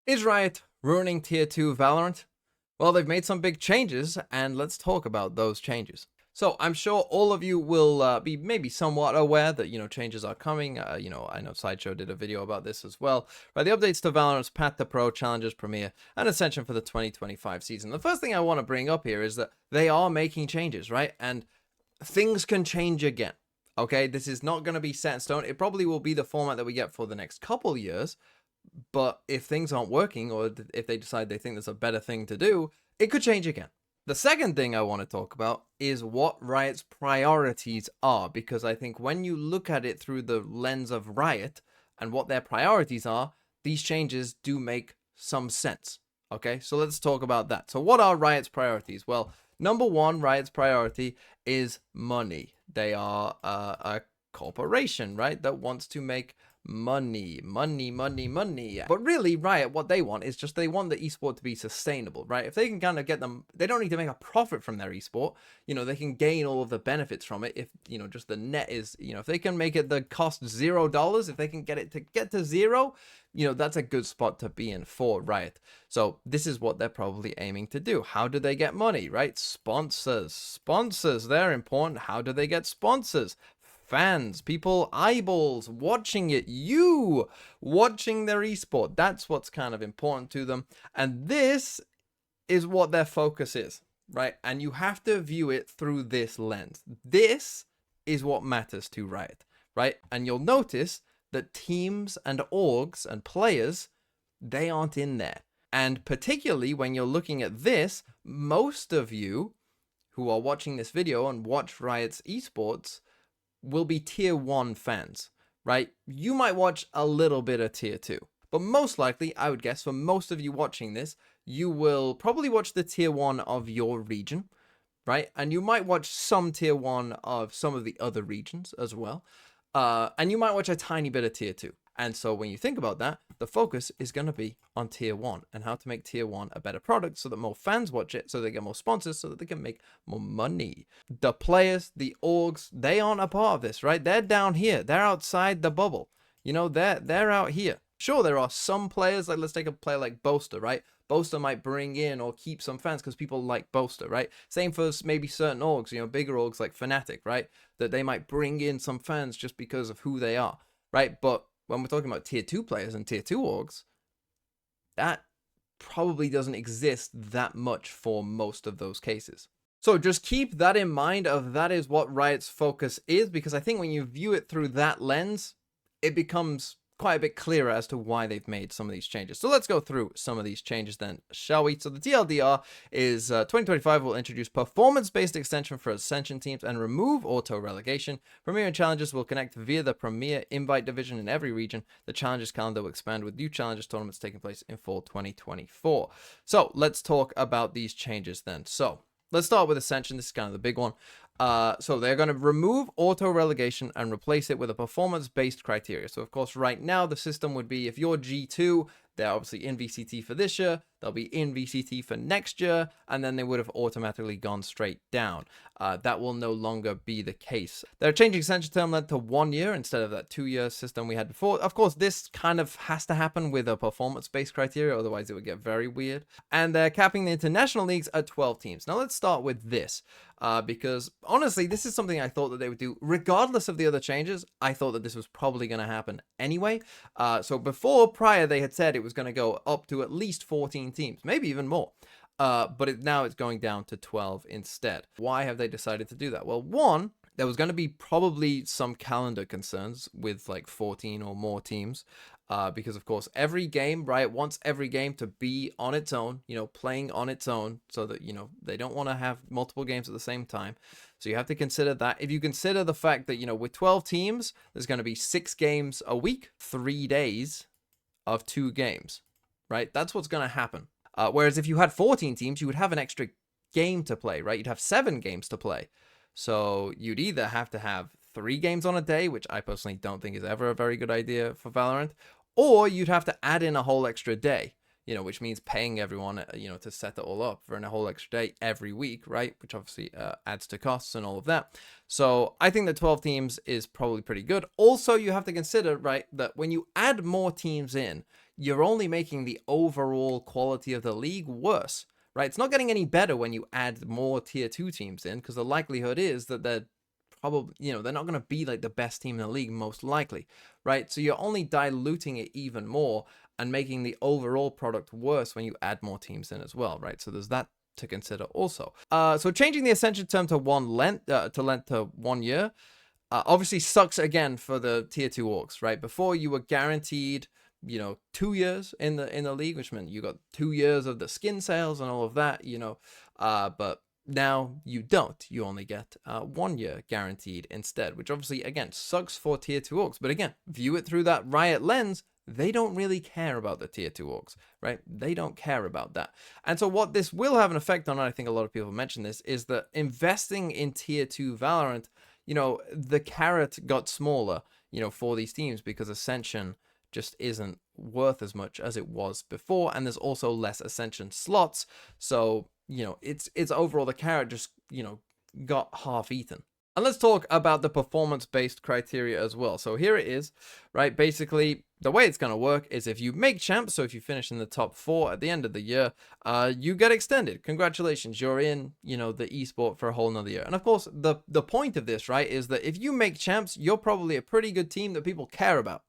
Is Riot ruining Tier 2 Valorant? Well, they've made some big changes, and let's talk about those changes. So I'm sure all of you will be maybe somewhat aware that, changes are coming. I know Sideshow did a video about this as well. Right, the updates to Valorant's Path to Pro, Challengers, Premier, and Ascension for the 2025 season. The first thing I want to bring up here is that they are making changes, right? And things can change again. Okay, this is not going to be set in stone. It probably will be the format that we get for the next couple years. But if things aren't working, or if they decide they think there's a better thing to do, it could change again. The second thing I want to talk about is what Riot's priorities are, because I think when you look at it through the lens of Riot and what their priorities are, these changes do make some sense. Okay, so let's talk about that. So what are Riot's priorities? Well, number one, Riot's priority is money. They are a corporation, right, that wants to make money. But really, Riot, what they want is just they want the esport to be sustainable, right? If they can kind of get them, they don't need to make a profit from their esport. They can gain all of the benefits from it if, just the net is, if they can make it the cost $0, if they can get it to get to zero, that's a good spot to be in for Riot. So this is what they're probably aiming to do. How do they get money, right? Sponsors, they're important. How do they get sponsors? Fans, people, eyeballs watching it, you watching their esport. That's what's kind of important to them. And this is what their focus is, right? And you have to view it through this lens. This is what matters to Riot, right? And you'll notice that teams and orgs and players, they aren't in there. And particularly when you're looking at this, most of you who are watching this video and watch Riot's esports will be tier 1 fans, right? You might watch a little bit of tier 2, but most likely, I would guess, for most of you watching this, you will probably watch the tier 1 of your region, right? And you might watch some tier 1 of some of the other regions as well. And you might watch a tiny bit of tier 2. And so when you think about that, the focus is going to be on tier 1 and how to make tier 1 a better product so that more fans watch it, so they get more sponsors, so that they can make more money. The players, the orgs, they aren't a part of this, right? They're down here. They're outside the bubble. They're out here. Sure, there are some players, like let's take a player like Boaster, right? Boaster might bring in or keep some fans because people like Boaster, right? Same for maybe certain orgs, bigger orgs like Fnatic, right? That they might bring in some fans just because of who they are, right? But when we're talking about tier 2 players and tier 2 orgs, that probably doesn't exist that much for most of those cases. So just keep that in mind of that is what Riot's focus is, because I think when you view it through that lens, it becomes quite a bit clearer as to why they've made some of these changes. So let's go through some of these changes then, shall we? So the TLDR is 2025 will introduce performance-based extension for Ascension teams and remove auto-relegation. Premier and Challengers will connect via the Premier Invite division in every region. The Challengers calendar will expand with new Challengers tournaments taking place in fall 2024. So let's talk about these changes then. So let's start with Ascension. This is kind of the big one. So they're going to remove auto relegation and replace it with a performance-based criteria. So of course, right now the system would be if you're G2, they're obviously in VCT for this year, they'll be in VCT for next year, and then they would have automatically gone straight down. That will no longer be the case. They're changing Ascension term length to 1 year instead of that 2-year system we had before. Of course, this kind of has to happen with a performance-based criteria, otherwise it would get very weird. And they're capping the international leagues at 12 teams. Now let's start with this. Because honestly, this is something I thought that they would do regardless of the other changes. I thought that this was probably going to happen anyway. So prior, they had said it was going to go up to at least 14 teams, maybe even more. But now it's going down to 12 instead. Why have they decided to do that? Well, one, there was going to be probably some calendar concerns with like 14 or more teams. Because of course every game, Riot wants every game to be on its own, playing on its own, so that, they don't want to have multiple games at the same time. So you have to consider that. If you consider the fact that, with 12 teams, there's going to be 6 games a week, 3 days of 2 games, right? That's what's going to happen. Whereas if you had 14 teams, you would have an extra game to play, right? You'd have 7 games to play. So you'd either have to have 3 games on a day, which I personally don't think is ever a very good idea for Valorant, or you'd have to add in a whole extra day, which means paying everyone, to set it all up for a whole extra day every week, right? Which obviously adds to costs and all of that. So I think that 12 teams is probably pretty good. Also, you have to consider, right, that when you add more teams in, you're only making the overall quality of the league worse, right? It's not getting any better when you add more tier 2 teams in, because the likelihood is that they're probably, they're not going to be like the best team in the league, most likely, right? So you're only diluting it even more and making the overall product worse when you add more teams in as well, right? So there's that to consider also. So changing the Ascension term to length to 1 year, obviously sucks again for the tier 2 orcs, right? Before you were guaranteed, 2 years in the league, which meant you got 2 years of the skin sales and all of that, but now you don't. You only get 1 year guaranteed instead, which obviously, again, sucks for tier 2 orcs. But again, view it through that Riot lens. They don't really care about the tier 2 orcs, right? They don't care about that. And so what this will have an effect on, and I think a lot of people mention this, is that investing in tier 2 Valorant, the carrot got smaller, for these teams, because Ascension just isn't worth as much as it was before, and there's also less Ascension slots. So, it's overall the carrot just, got half eaten. And let's talk about the performance-based criteria as well. So here it is, right? Basically, the way it's going to work is if you make champs, so if you finish in the top 4 at the end of the year, you get extended. Congratulations, you're in, the esport for a whole nother year. And of course, the point of this, right, is that if you make champs, you're probably a pretty good team that people care about,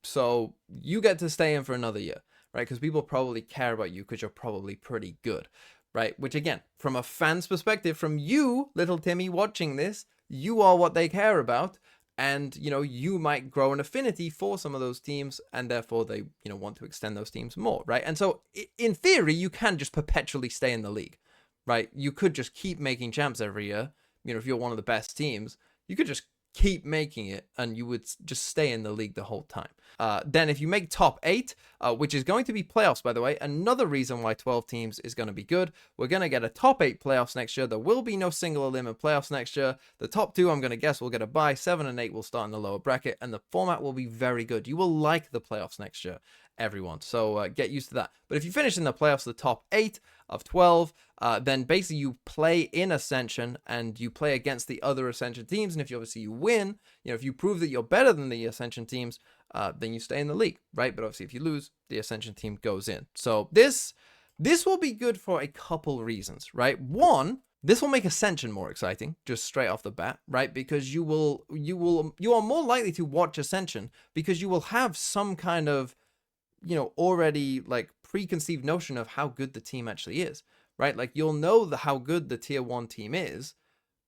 so you get to stay in for another year, right? Because people probably care about you because you're probably pretty good. Right, which again, from a fan's perspective, from you, little Timmy, watching this, you are what they care about, and you might grow an affinity for some of those teams, and therefore they want to extend those teams more, right? And so in theory, you can just perpetually stay in the league, right? You could just keep making champs every year. If you're one of the best teams, you could just keep making it, and you would just stay in the league the whole time. Then if you make top 8, which is going to be playoffs, by the way, another reason why 12 teams is going to be good. We're going to get a top 8 playoffs next year. There will be no single elimination playoffs next year. The top 2, I'm going to guess, will get a bye. 7 and 8 will start in the lower bracket, and the format will be very good. You will like the playoffs next year, everyone. So get used to that. But if you finish in the playoffs, the top 8 of 12, then basically you play in Ascension and you play against the other Ascension teams. And if you win, if you prove that you're better than the Ascension teams, then you stay in the league, right? But obviously if you lose, the Ascension team goes in. So this will be good for a couple reasons, right? One, this will make Ascension more exciting, just straight off the bat, right? Because you are more likely to watch Ascension because you will have some kind of, already like preconceived notion of how good the team actually is, right? Like you'll know how good the tier 1 team is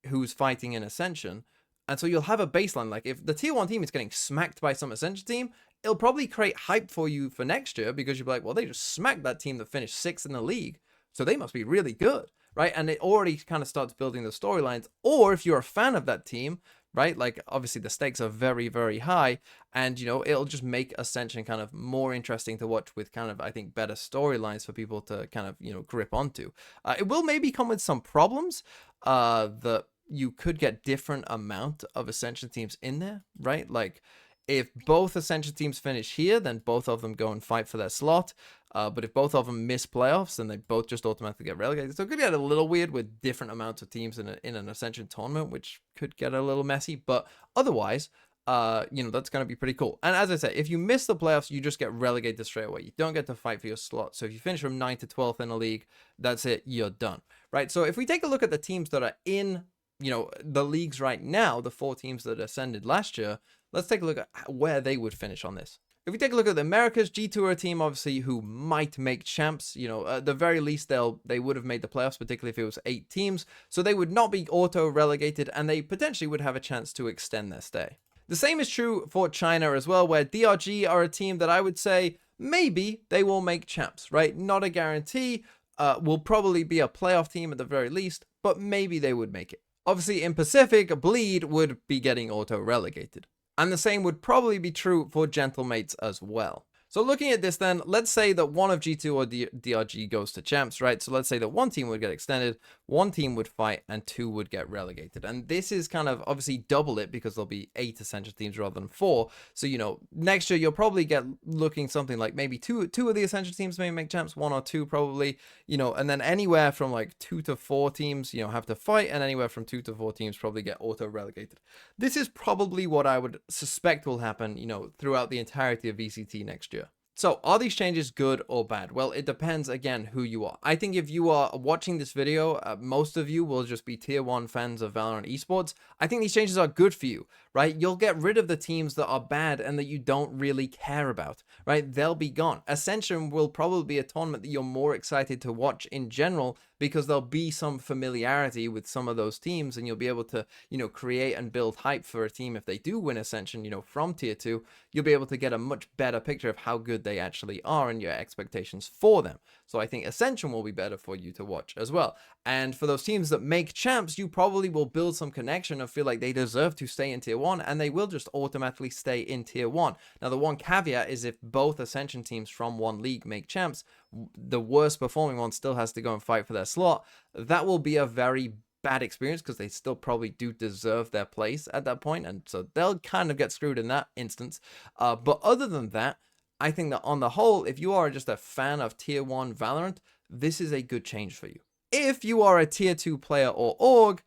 who's fighting in Ascension. And so you'll have a baseline. Like if the tier 1 team is getting smacked by some Ascension team, it'll probably create hype for you for next year because you'll be like, well, they just smacked that team that finished 6th in the league, so they must be really good, right? And it already kind of starts building the storylines. Or if you're a fan of that team, right, like obviously the stakes are very, very high, and it'll just make Ascension kind of more interesting to watch with kind of, I think, better storylines for people to kind of grip onto. It will maybe come with some problems that you could get different amount of Ascension teams in there, right? Like if both Ascension teams finish here, then both of them go and fight for their slot. But if both of them miss playoffs, then they both just automatically get relegated. So it could get a little weird with different amounts of teams in an Ascension tournament, which could get a little messy. But otherwise, that's going to be pretty cool. And as I said, if you miss the playoffs, you just get relegated straight away. You don't get to fight for your slot. So if you finish from 9th to 12th in the league, that's it. You're done, right? So if we take a look at the teams that are in the leagues right now, the 4 teams that ascended last year, let's take a look at where they would finish on this. If we take a look at the Americas, G2 are a team, obviously, who might make champs. At the very least, they would have made the playoffs, particularly if it was 8 teams. So they would not be auto-relegated, and they potentially would have a chance to extend their stay. The same is true for China as well, where DRG are a team that I would say maybe they will make champs, right? Not a guarantee. Will probably be a playoff team at the very least, but maybe they would make it. Obviously, in Pacific, Bleed would be getting auto-relegated. And the same would probably be true for Gentlemates as well. So looking at this then, let's say that one of G2 or DRG goes to champs, right? So let's say that one team would get extended, one team would fight, and 2 would get relegated. And this is kind of obviously double it because there'll be 8 Ascension teams rather than 4. So, next year you'll probably get looking something like maybe two of the Ascension teams may make champs, 1 or 2 probably, and then anywhere from like 2 to 4 teams, have to fight, and anywhere from 2 to 4 teams probably get auto-relegated. This is probably what I would suspect will happen, throughout the entirety of VCT next year. So, are these changes good or bad? Well, it depends again who you are. I think if you are watching this video, most of you will just be tier 1 fans of Valorant esports. I think these changes are good for you, right? You'll get rid of the teams that are bad and that you don't really care about, right? They'll be gone. Ascension will probably be a tournament that you're more excited to watch in general because there'll be some familiarity with some of those teams and you'll be able to, create and build hype for a team if they do win Ascension, from tier 2. You'll be able to get a much better picture of how good they actually are and your expectations for them. So I think Ascension will be better for you to watch as well. And for those teams that make champs, you probably will build some connection and feel like they deserve to stay in tier 1, and they will just automatically stay in tier 1. Now, the one caveat is if both Ascension teams from one league make champs, the worst performing one still has to go and fight for their slot. That will be a very bad experience because they still probably do deserve their place at that point, and so they'll kind of get screwed in that instance. But other than that, I think that on the whole, if you are just a fan of tier 1 Valorant, this is a good change for you. If you are a tier 2 player or org,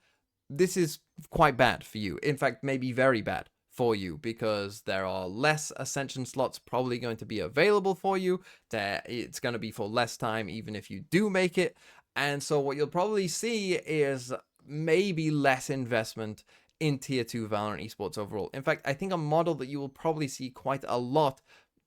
this is quite bad for you. In fact, maybe very bad for you because there are less Ascension slots probably going to be available for you. It's going to be for less time even if you do make it. And so what you'll probably see is maybe less investment in tier 2 Valorant esports overall. In fact, I think a model that you will probably see quite a lot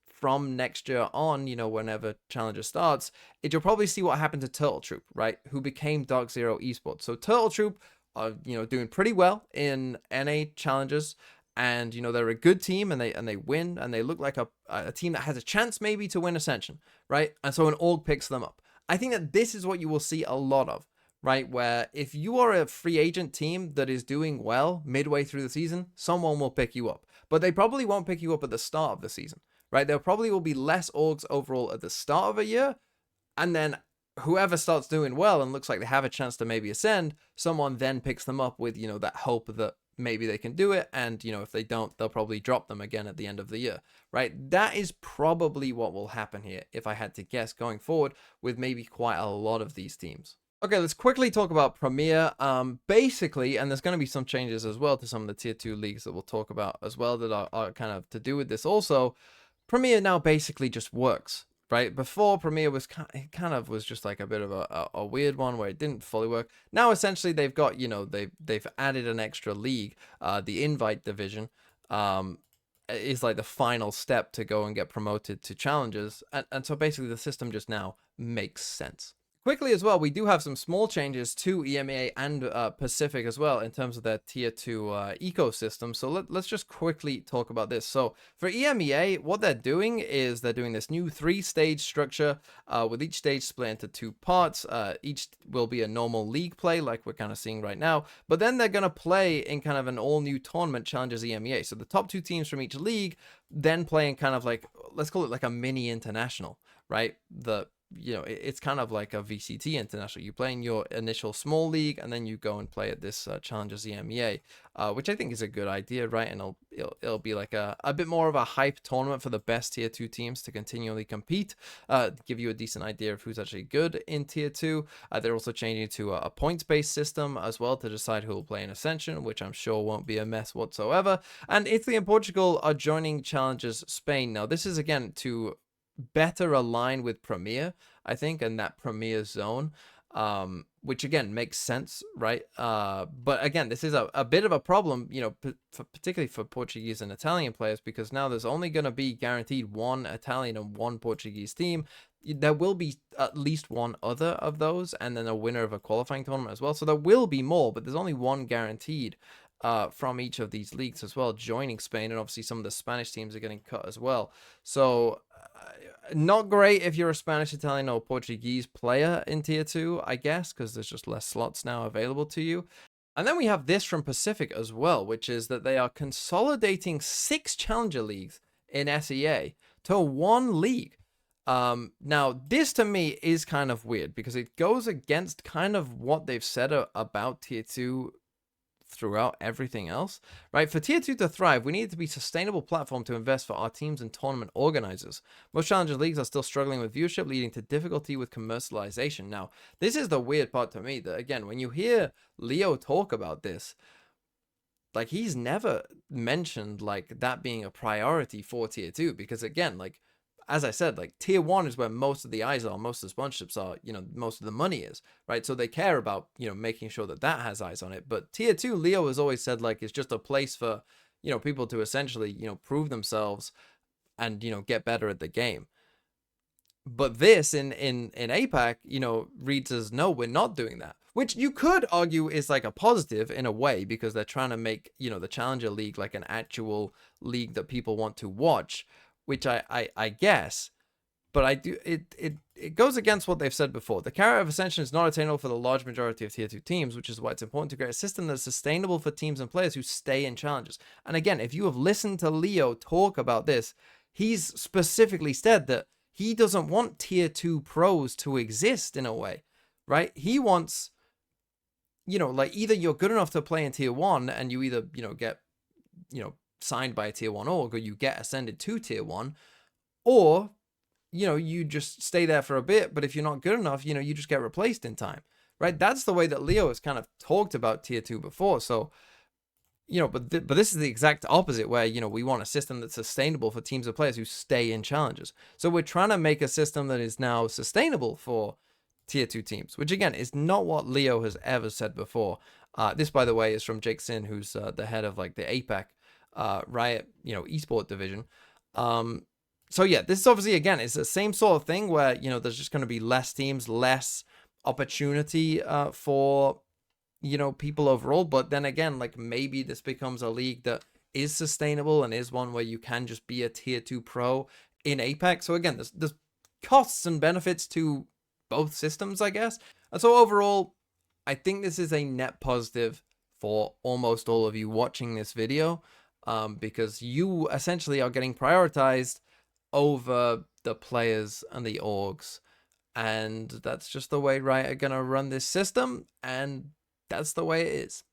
from next year on, whenever Challenger starts, you'll probably see what happened to Turtle Troop, right? Who became Dark Zero Esports. So Turtle Troop are, doing pretty well in NA Challengers, and they're a good team, and they win, and they look like a team that has a chance maybe to win Ascension, right? And so an org picks them up. I think that this is what you will see a lot of, right? Where if you are a free agent team that is doing well midway through the season, someone will pick you up, but they probably won't pick you up at the start of the season. Right, there probably will be less orgs overall at the start of a year, and then whoever starts doing well and looks like they have a chance to maybe ascend, someone then picks them up with, that hope that maybe they can do it, and, if they don't, they'll probably drop them again at the end of the year, right? That is probably what will happen here, if I had to guess, going forward with maybe quite a lot of these teams. Okay, let's quickly talk about Premier. Basically, and there's going to be some changes as well to some of the tier 2 leagues that we'll talk about as well that are kind of to do with this also. Premier now basically just works, right? Before, Premier was kind of was just like a bit of a weird one where it didn't fully work. Now essentially they've got, they've added an extra league. The Invite division is like the final step to go and get promoted to Challengers, and so basically the system just now makes sense. Quickly as well, we do have some small changes to EMEA and Pacific as well in terms of their tier 2 ecosystem. So let's just quickly talk about this. So for EMEA, what they're doing is they're doing this new 3-stage structure with each stage split into 2 parts. Each will be a normal league play like we're kind of seeing right now. But then they're going to play in kind of an all-new tournament Challengers EMEA. So the top 2 teams from each league then play in kind of like, let's call it like a mini international, right? It's kind of like a VCT international. You play in your initial small league, and then you go and play at this Challengers EMEA, which I think is a good idea, right? And it'll be like a bit more of a hype tournament for the best tier 2 teams to continually compete, give you a decent idea of who's actually good in tier 2. They're also changing to a points-based system as well to decide who will play in Ascension, which I'm sure won't be a mess whatsoever. And Italy and Portugal are joining Challengers Spain. Now, this is again to better align with Premier, I think, and that Premier zone, which again makes sense, right? But again, this is a bit of a problem, particularly for Portuguese and Italian players, because now there's only going to be guaranteed one Italian and one Portuguese team. There will be at least one other of those, and then a winner of a qualifying tournament as well. So there will be more, but there's only one guaranteed from each of these leagues as well, joining Spain, and obviously some of the Spanish teams are getting cut as well. So not great if you're a Spanish, Italian, or Portuguese player in tier 2, I guess, because there's just less slots now available to you. And then we have this from Pacific as well, which is that they are consolidating 6 challenger leagues in SEA to one league. Now, this to me is kind of weird because it goes against kind of what they've said about tier 2 throughout everything else, right? For tier 2 to thrive, we need it to be a sustainable platform to invest for our teams and tournament organizers. Most challenger leagues are still struggling with viewership, leading to difficulty with commercialization. Now, this is the weird part to me, that again, when you hear Leo talk about this, like, he's never mentioned like that being a priority for tier 2, because again, like, as I said, like tier 1 is where most of the eyes are, most of the sponsorships are, most of the money is, right? So they care about, making sure that that has eyes on it. But tier 2, Leo has always said, like, it's just a place for, people to essentially, prove themselves and, get better at the game. But this in APAC, reads as, no, we're not doing that. Which you could argue is like a positive in a way, because they're trying to make, the Challenger League like an actual league that people want to watch, which I guess. But it goes against what they've said before. The carrot of Ascension is not attainable for the large majority of tier 2 teams, which is why it's important to create a system that's sustainable for teams and players who stay in challenges. And again, if you have listened to Leo talk about this, he's specifically said that he doesn't want tier 2 pros to exist in a way, right? He wants, like, either you're good enough to play in tier 1 and you either, get, signed by a tier 1 org, or you get ascended to tier 1, or, you just stay there for a bit, but if you're not good enough, you just get replaced in time, right? That's the way that Leo has kind of talked about tier 2 before. So, but this is the exact opposite, where, we want a system that's sustainable for teams of players who stay in challenges. So we're trying to make a system that is now sustainable for tier 2 teams, which again is not what Leo has ever said before. This, by the way, is from Jake Sin, who's the head of like the APAC Riot, esport division. So yeah, this is obviously, again, it's the same sort of thing where, there's just going to be less teams, less opportunity for, people overall. But then again, like, maybe this becomes a league that is sustainable and is one where you can just be a tier 2 pro in APAC. So again, there's costs and benefits to both systems, I guess. And so overall, I think this is a net positive for almost all of you watching this video, because you essentially are getting prioritized over the players and the orgs. And that's just the way Riot are going to run this system, and that's the way it is.